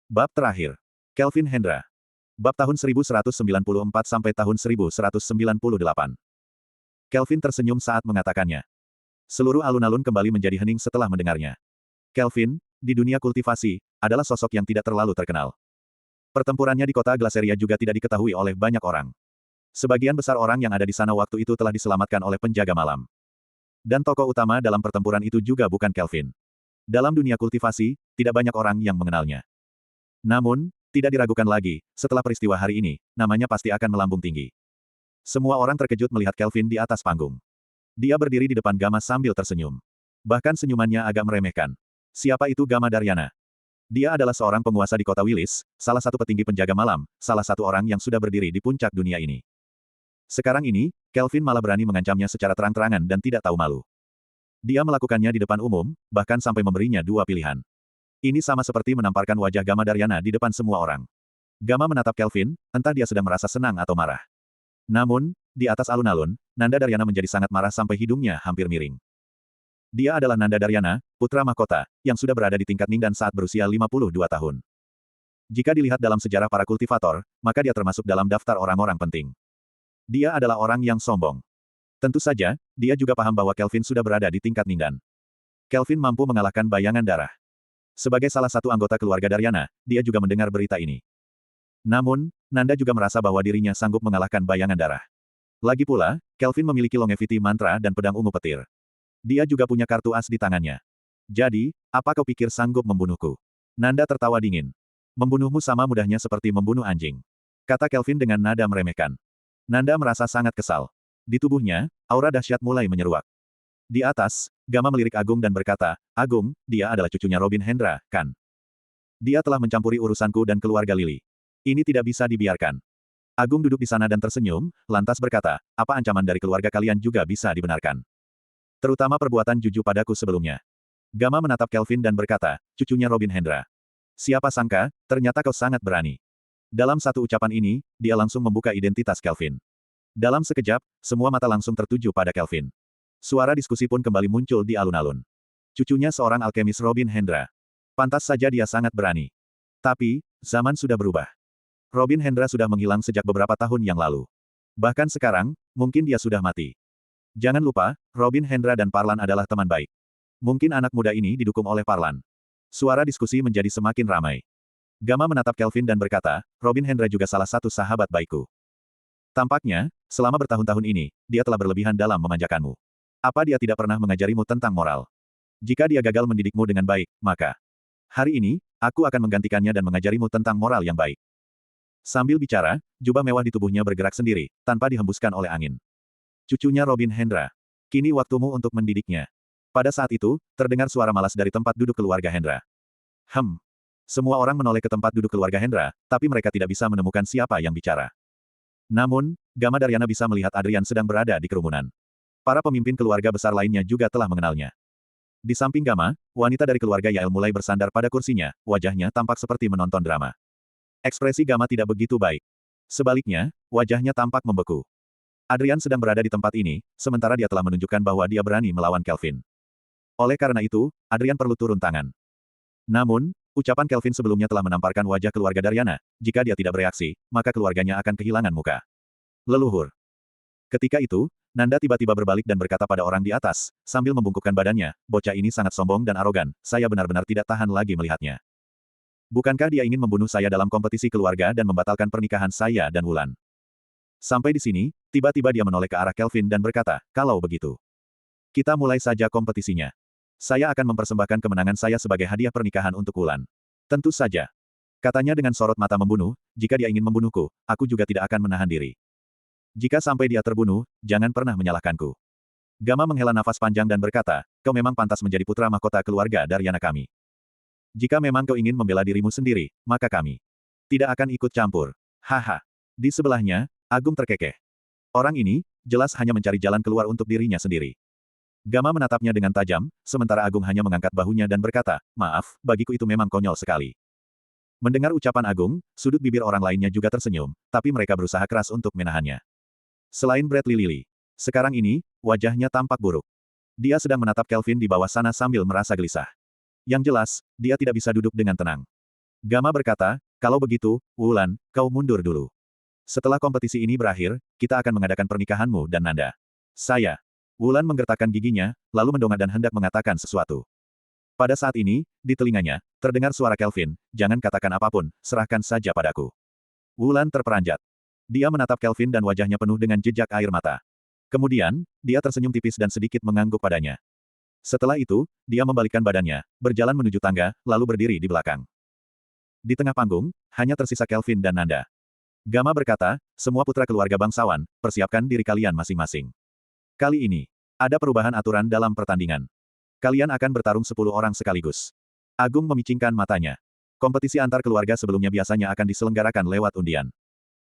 Bab terakhir. Kelvin Hendra. Bab tahun 1194 sampai tahun 1198. Kelvin tersenyum saat mengatakannya. Seluruh alun-alun kembali menjadi hening setelah mendengarnya. Kelvin, di dunia kultivasi, adalah sosok yang tidak terlalu terkenal. Pertempurannya di kota Glaceria juga tidak diketahui oleh banyak orang. Sebagian besar orang yang ada di sana waktu itu telah diselamatkan oleh penjaga malam. Dan tokoh utama dalam pertempuran itu juga bukan Kelvin. Dalam dunia kultivasi, tidak banyak orang yang mengenalnya. Namun, tidak diragukan lagi, setelah peristiwa hari ini, namanya pasti akan melambung tinggi. Semua orang terkejut melihat Kelvin di atas panggung. Dia berdiri di depan Gama sambil tersenyum. Bahkan senyumannya agak meremehkan. Siapa itu Gama Daryana? Dia adalah seorang penguasa di kota Willis, salah satu petinggi penjaga malam, salah satu orang yang sudah berdiri di puncak dunia ini. Sekarang ini, Kelvin malah berani mengancamnya secara terang-terangan dan tidak tahu malu. Dia melakukannya di depan umum, bahkan sampai memberinya dua pilihan. Ini sama seperti menamparkan wajah Gama Daryana di depan semua orang. Gama menatap Kelvin, entah dia sedang merasa senang atau marah. Namun, di atas alun-alun, Nanda Daryana menjadi sangat marah sampai hidungnya hampir miring. Dia adalah Nanda Daryana, putra mahkota, yang sudah berada di tingkat Ningdan saat berusia 52 tahun. Jika dilihat dalam sejarah para kultivator, maka dia termasuk dalam daftar orang-orang penting. Dia adalah orang yang sombong. Tentu saja, dia juga paham bahwa Kelvin sudah berada di tingkat Ningdan. Kelvin mampu mengalahkan bayangan darah. Sebagai salah satu anggota keluarga Daryana, dia juga mendengar berita ini. Namun, Nanda juga merasa bahwa dirinya sanggup mengalahkan bayangan darah. Lagi pula, Kelvin memiliki longevity mantra dan pedang ungu petir. Dia juga punya kartu as di tangannya. Jadi, apa kau pikir sanggup membunuhku? Nanda tertawa dingin. Membunuhmu sama mudahnya seperti membunuh anjing. Kata Kelvin dengan nada meremehkan. Nanda merasa sangat kesal. Di tubuhnya, aura dahsyat mulai menyeruak. Di atas, Gama melirik Agung dan berkata, Agung, dia adalah cucunya Robin Hendra, kan? Dia telah mencampuri urusanku dan keluarga Lily. Ini tidak bisa dibiarkan. Agung duduk di sana dan tersenyum, lantas berkata, apa ancaman dari keluarga kalian juga bisa dibenarkan? Terutama perbuatan Juju padaku sebelumnya. Gama menatap Kelvin dan berkata, cucunya Robin Hendra. Siapa sangka, ternyata kau sangat berani. Dalam satu ucapan ini, dia langsung membuka identitas Kelvin. Dalam sekejap, semua mata langsung tertuju pada Kelvin. Suara diskusi pun kembali muncul di alun-alun. Cucunya seorang alkemis Robin Hendra. Pantas saja dia sangat berani. Tapi, zaman sudah berubah. Robin Hendra sudah menghilang sejak beberapa tahun yang lalu. Bahkan sekarang, mungkin dia sudah mati. Jangan lupa, Robin Hendra dan Parlan adalah teman baik. Mungkin anak muda ini didukung oleh Parlan. Suara diskusi menjadi semakin ramai. Gama menatap Kelvin dan berkata, Robin Hendra juga salah satu sahabat baikku. Tampaknya, selama bertahun-tahun ini, dia telah berlebihan dalam memanjakanmu. Apa dia tidak pernah mengajarimu tentang moral? Jika dia gagal mendidikmu dengan baik, maka hari ini, aku akan menggantikannya dan mengajarimu tentang moral yang baik. Sambil bicara, jubah mewah di tubuhnya bergerak sendiri, tanpa dihembuskan oleh angin. Cucunya Robin Hendra. Kini waktumu untuk mendidiknya. Pada saat itu, terdengar suara malas dari tempat duduk keluarga Hendra. Semua orang menoleh ke tempat duduk keluarga Hendra, tapi mereka tidak bisa menemukan siapa yang bicara. Namun, Gama Daryana bisa melihat Adrian sedang berada di kerumunan. Para pemimpin keluarga besar lainnya juga telah mengenalnya. Di samping Gama, wanita dari keluarga Yael mulai bersandar pada kursinya, wajahnya tampak seperti menonton drama. Ekspresi Gama tidak begitu baik. Sebaliknya, wajahnya tampak membeku. Adrian sedang berada di tempat ini, sementara dia telah menunjukkan bahwa dia berani melawan Kelvin. Oleh karena itu, Adrian perlu turun tangan. Namun, ucapan Kelvin sebelumnya telah menamparkan wajah keluarga Daryana, jika dia tidak bereaksi, maka keluarganya akan kehilangan muka. Leluhur. Ketika itu, Nanda tiba-tiba berbalik dan berkata pada orang di atas, sambil membungkukkan badannya, bocah ini sangat sombong dan arogan, saya benar-benar tidak tahan lagi melihatnya. Bukankah dia ingin membunuh saya dalam kompetisi keluarga dan membatalkan pernikahan saya dan Wulan? Sampai di sini, tiba-tiba dia menoleh ke arah Kelvin dan berkata, kalau begitu, kita mulai saja kompetisinya. Saya akan mempersembahkan kemenangan saya sebagai hadiah pernikahan untuk Wulan. Tentu saja. Katanya dengan sorot mata membunuh, jika dia ingin membunuhku, aku juga tidak akan menahan diri. Jika sampai dia terbunuh, jangan pernah menyalahkanku. Gama menghela nafas panjang dan berkata, kau memang pantas menjadi putra mahkota keluarga Daryana kami. Jika memang kau ingin membela dirimu sendiri, maka kami tidak akan ikut campur. Haha. Di sebelahnya, Agung terkekeh. Orang ini, jelas hanya mencari jalan keluar untuk dirinya sendiri. Gama menatapnya dengan tajam, sementara Agung hanya mengangkat bahunya dan berkata, maaf, bagiku itu memang konyol sekali. Mendengar ucapan Agung, sudut bibir orang lainnya juga tersenyum, tapi mereka berusaha keras untuk menahannya. Selain Bradley Lily. Sekarang ini, wajahnya tampak buruk. Dia sedang menatap Kelvin di bawah sana sambil merasa gelisah. Yang jelas, dia tidak bisa duduk dengan tenang. Gama berkata, kalau begitu, Wulan, kau mundur dulu. Setelah kompetisi ini berakhir, kita akan mengadakan pernikahanmu dan Nanda. Saya. Wulan menggertakkan giginya, lalu mendongak dan hendak mengatakan sesuatu. Pada saat ini, di telinganya, terdengar suara Kelvin, jangan katakan apapun, serahkan saja padaku. Wulan terperanjat. Dia menatap Kelvin dan wajahnya penuh dengan jejak air mata. Kemudian, dia tersenyum tipis dan sedikit mengangguk padanya. Setelah itu, dia membalikkan badannya, berjalan menuju tangga, lalu berdiri di belakang. Di tengah panggung, hanya tersisa Kelvin dan Nanda. Gama berkata, semua putra keluarga bangsawan, persiapkan diri kalian masing-masing. Kali ini, ada perubahan aturan dalam pertandingan. Kalian akan bertarung 10 orang sekaligus. Agung memicingkan matanya. Kompetisi antar keluarga sebelumnya biasanya akan diselenggarakan lewat undian.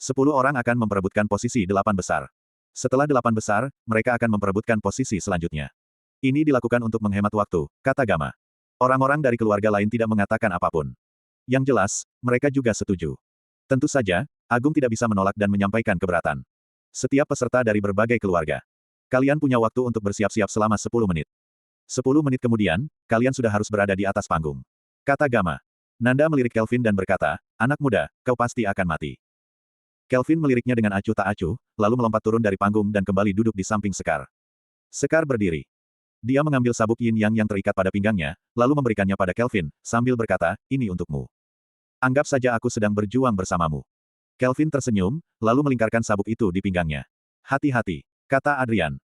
10 orang akan memperebutkan posisi 8 besar. Setelah 8 besar, mereka akan memperebutkan posisi selanjutnya. Ini dilakukan untuk menghemat waktu, kata Gama. Orang-orang dari keluarga lain tidak mengatakan apapun. Yang jelas, mereka juga setuju. Tentu saja, Agung tidak bisa menolak dan menyampaikan keberatan. Setiap peserta dari berbagai keluarga. Kalian punya waktu untuk bersiap-siap selama 10 menit. 10 menit kemudian, kalian sudah harus berada di atas panggung. Kata Gama. Nanda melirik Kelvin dan berkata, anak muda, kau pasti akan mati. Kelvin meliriknya dengan acuh tak acuh, lalu melompat turun dari panggung dan kembali duduk di samping Sekar. Sekar berdiri. Dia mengambil sabuk yin yang terikat pada pinggangnya, lalu memberikannya pada Kelvin, sambil berkata, ini untukmu. Anggap saja aku sedang berjuang bersamamu. Kelvin tersenyum, lalu melingkarkan sabuk itu di pinggangnya. Hati-hati, kata Adrian.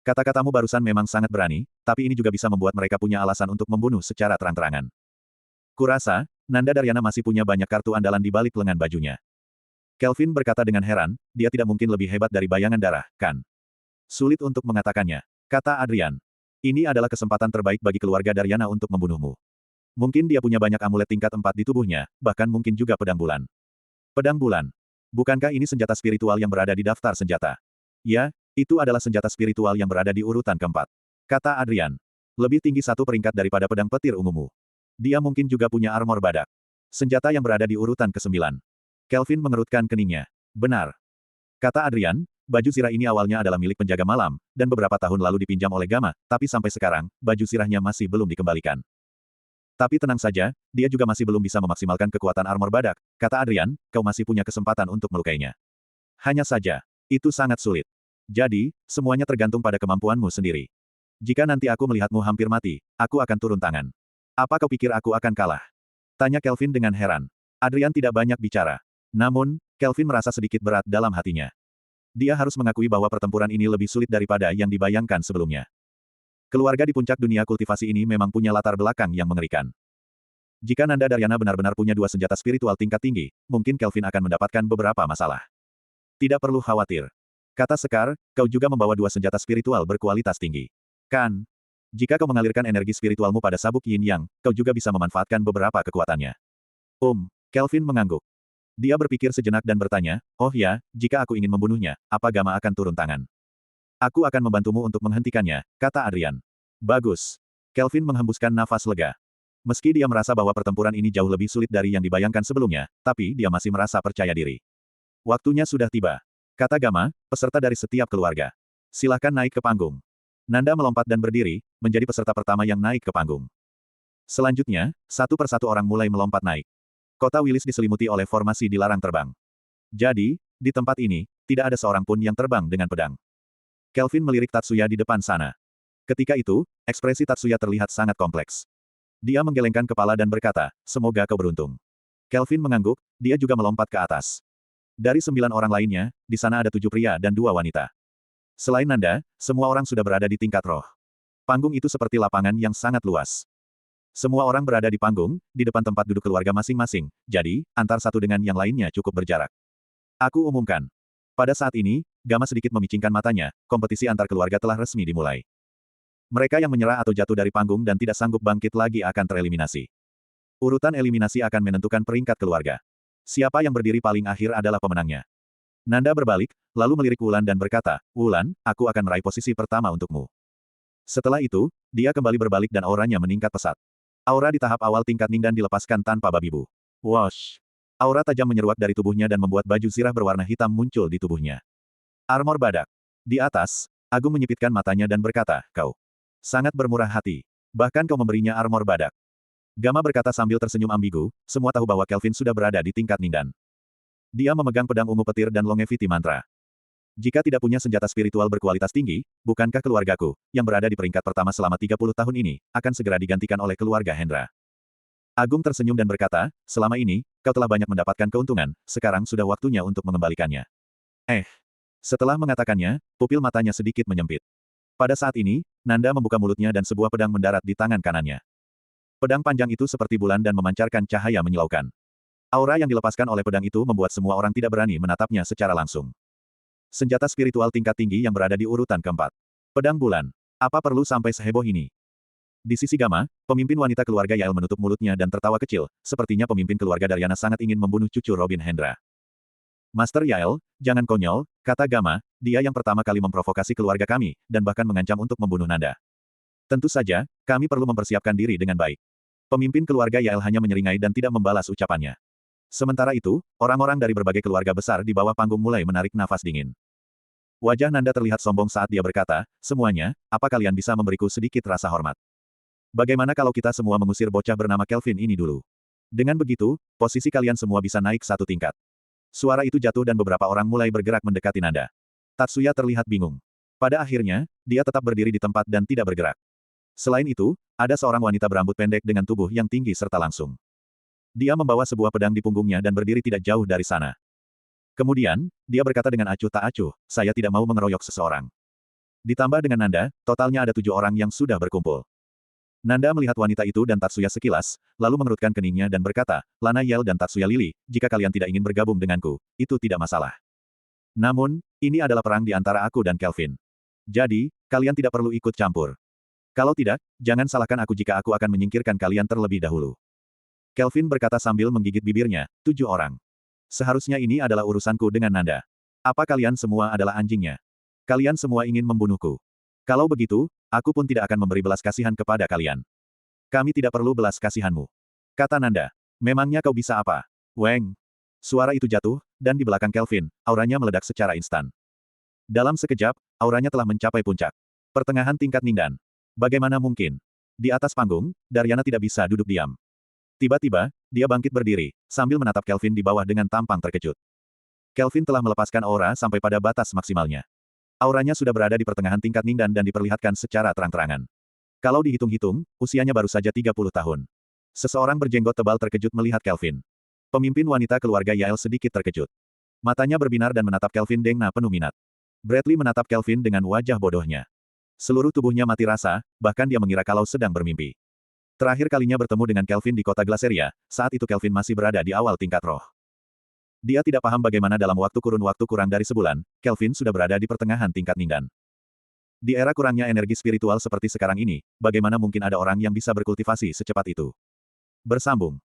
Kata-katamu barusan memang sangat berani, tapi ini juga bisa membuat mereka punya alasan untuk membunuh secara terang-terangan. Kurasa, Nanda Daryana masih punya banyak kartu andalan di balik lengan bajunya. Kelvin berkata dengan heran, dia tidak mungkin lebih hebat dari bayangan darah, kan? Sulit untuk mengatakannya, kata Adrian. Ini adalah kesempatan terbaik bagi keluarga Daryana untuk membunuhmu. Mungkin dia punya banyak amulet tingkat 4 di tubuhnya, bahkan mungkin juga pedang bulan. Pedang bulan. Bukankah ini senjata spiritual yang berada di daftar senjata? Ya, itu adalah senjata spiritual yang berada di urutan keempat. Kata Adrian. Lebih tinggi satu peringkat daripada pedang petir ungumu. Dia mungkin juga punya armor badak. Senjata yang berada di urutan ke-9. Kelvin mengerutkan keningnya. Benar. Kata Adrian, baju zirah ini awalnya adalah milik penjaga malam, dan beberapa tahun lalu dipinjam oleh Gama, tapi sampai sekarang, baju zirahnya masih belum dikembalikan. Tapi tenang saja, dia juga masih belum bisa memaksimalkan kekuatan armor badak, kata Adrian, kau masih punya kesempatan untuk melukainya. Hanya saja, itu sangat sulit. Jadi, semuanya tergantung pada kemampuanmu sendiri. Jika nanti aku melihatmu hampir mati, aku akan turun tangan. Apa kau pikir aku akan kalah? Tanya Kelvin dengan heran. Adrian tidak banyak bicara. Namun, Kelvin merasa sedikit berat dalam hatinya. Dia harus mengakui bahwa pertempuran ini lebih sulit daripada yang dibayangkan sebelumnya. Keluarga di puncak dunia kultivasi ini memang punya latar belakang yang mengerikan. Jika Nanda Daryana benar-benar punya 2 senjata spiritual tingkat tinggi, mungkin Kelvin akan mendapatkan beberapa masalah. Tidak perlu khawatir. Kata Sekar, kau juga membawa 2 senjata spiritual berkualitas tinggi. Kan? Jika kau mengalirkan energi spiritualmu pada sabuk yin yang, kau juga bisa memanfaatkan beberapa kekuatannya. Kelvin mengangguk. Dia berpikir sejenak dan bertanya, oh ya, jika aku ingin membunuhnya, apa Gama akan turun tangan? Aku akan membantumu untuk menghentikannya, kata Adrian. Bagus. Kelvin menghembuskan nafas lega. Meski dia merasa bahwa pertempuran ini jauh lebih sulit dari yang dibayangkan sebelumnya, tapi dia masih merasa percaya diri. Waktunya sudah tiba. Kata Gama, peserta dari setiap keluarga. Silahkan naik ke panggung. Nanda melompat dan berdiri, menjadi peserta pertama yang naik ke panggung. Selanjutnya, satu persatu orang mulai melompat naik. Kota Wilis diselimuti oleh formasi dilarang terbang. Jadi, di tempat ini, tidak ada seorang pun yang terbang dengan pedang. Kelvin melirik Tatsuya di depan sana. Ketika itu, ekspresi Tatsuya terlihat sangat kompleks. Dia menggelengkan kepala dan berkata, semoga kau beruntung. Kelvin mengangguk, dia juga melompat ke atas. Dari 9 orang lainnya, di sana ada 7 pria dan 2 wanita. Selain Nanda, semua orang sudah berada di tingkat roh. Panggung itu seperti lapangan yang sangat luas. Semua orang berada di panggung, di depan tempat duduk keluarga masing-masing, jadi, antar satu dengan yang lainnya cukup berjarak. Aku umumkan. Pada saat ini, Gama sedikit memicingkan matanya, kompetisi antar keluarga telah resmi dimulai. Mereka yang menyerah atau jatuh dari panggung dan tidak sanggup bangkit lagi akan tereliminasi. Urutan eliminasi akan menentukan peringkat keluarga. Siapa yang berdiri paling akhir adalah pemenangnya. Nanda berbalik, lalu melirik Wulan dan berkata, Wulan, aku akan meraih posisi pertama untukmu. Setelah itu, dia kembali berbalik dan auranya meningkat pesat. Aura di tahap awal tingkat Ningdan dilepaskan tanpa babi bu. Wosh! Aura tajam menyeruak dari tubuhnya dan membuat baju zirah berwarna hitam muncul di tubuhnya. Armor badak. Di atas, Agung menyipitkan matanya dan berkata, kau sangat bermurah hati. Bahkan kau memberinya armor badak. Gamma berkata sambil tersenyum ambigu, semua tahu bahwa Kelvin sudah berada di tingkat Ningdan. Dia memegang pedang ungu petir dan longevity mantra. Jika tidak punya senjata spiritual berkualitas tinggi, bukankah keluargaku, yang berada di peringkat pertama selama 30 tahun ini, akan segera digantikan oleh keluarga Hendra? Agung tersenyum dan berkata, selama ini, kau telah banyak mendapatkan keuntungan, sekarang sudah waktunya untuk mengembalikannya. Setelah mengatakannya, pupil matanya sedikit menyempit. Pada saat ini, Nanda membuka mulutnya dan sebuah pedang mendarat di tangan kanannya. Pedang panjang itu seperti bulan dan memancarkan cahaya menyilaukan. Aura yang dilepaskan oleh pedang itu membuat semua orang tidak berani menatapnya secara langsung. Senjata spiritual tingkat tinggi yang berada di urutan keempat. Pedang bulan. Apa perlu sampai seheboh ini? Di sisi Gamma, pemimpin wanita keluarga Yael menutup mulutnya dan tertawa kecil, sepertinya pemimpin keluarga Daryana sangat ingin membunuh cucu Robin Hendra. Master Yael, jangan konyol, kata Gamma, dia yang pertama kali memprovokasi keluarga kami, dan bahkan mengancam untuk membunuh Nanda. Tentu saja, kami perlu mempersiapkan diri dengan baik. Pemimpin keluarga Yael hanya menyeringai dan tidak membalas ucapannya. Sementara itu, orang-orang dari berbagai keluarga besar di bawah panggung mulai menarik nafas dingin. Wajah Nanda terlihat sombong saat dia berkata, semuanya, apa kalian bisa memberiku sedikit rasa hormat? Bagaimana kalau kita semua mengusir bocah bernama Kelvin ini dulu? Dengan begitu, posisi kalian semua bisa naik satu tingkat. Suara itu jatuh dan beberapa orang mulai bergerak mendekati Nanda. Tatsuya terlihat bingung. Pada akhirnya, dia tetap berdiri di tempat dan tidak bergerak. Selain itu, ada seorang wanita berambut pendek dengan tubuh yang tinggi serta langsung. Dia membawa sebuah pedang di punggungnya dan berdiri tidak jauh dari sana. Kemudian, dia berkata dengan acuh tak acuh, saya tidak mau mengeroyok seseorang. Ditambah dengan Nanda, totalnya ada 7 orang yang sudah berkumpul. Nanda melihat wanita itu dan Tatsuya sekilas, lalu mengerutkan keningnya dan berkata, Lana Yel dan Tatsuya Lily, jika kalian tidak ingin bergabung denganku, itu tidak masalah. Namun, ini adalah perang di antara aku dan Kelvin. Jadi, kalian tidak perlu ikut campur. Kalau tidak, jangan salahkan aku jika aku akan menyingkirkan kalian terlebih dahulu. Kelvin berkata sambil menggigit bibirnya, 7 orang. Seharusnya ini adalah urusanku dengan Nanda. Apa kalian semua adalah anjingnya? Kalian semua ingin membunuhku. Kalau begitu, aku pun tidak akan memberi belas kasihan kepada kalian. Kami tidak perlu belas kasihanmu. Kata Nanda. Memangnya kau bisa apa? Weng. Suara itu jatuh, dan di belakang Kelvin, auranya meledak secara instan. Dalam sekejap, auranya telah mencapai puncak. Pertengahan tingkat Ningdan. Bagaimana mungkin? Di atas panggung, Daryana tidak bisa duduk diam. Tiba-tiba, dia bangkit berdiri, sambil menatap Kelvin di bawah dengan tampang terkejut. Kelvin telah melepaskan aura sampai pada batas maksimalnya. Auranya sudah berada di pertengahan tingkat Ningdan dan diperlihatkan secara terang-terangan. Kalau dihitung-hitung, usianya baru saja 30 tahun. Seseorang berjenggot tebal terkejut melihat Kelvin. Pemimpin wanita keluarga Yael sedikit terkejut. Matanya berbinar dan menatap Kelvin dengan penuh minat. Bradley menatap Kelvin dengan wajah bodohnya. Seluruh tubuhnya mati rasa, bahkan dia mengira kalau sedang bermimpi. Terakhir kalinya bertemu dengan Kelvin di kota Glaceria, saat itu Kelvin masih berada di awal tingkat roh. Dia tidak paham bagaimana dalam kurun waktu kurang dari sebulan, Kelvin sudah berada di pertengahan tingkat Ningdan. Di era kurangnya energi spiritual seperti sekarang ini, bagaimana mungkin ada orang yang bisa berkultivasi secepat itu? Bersambung.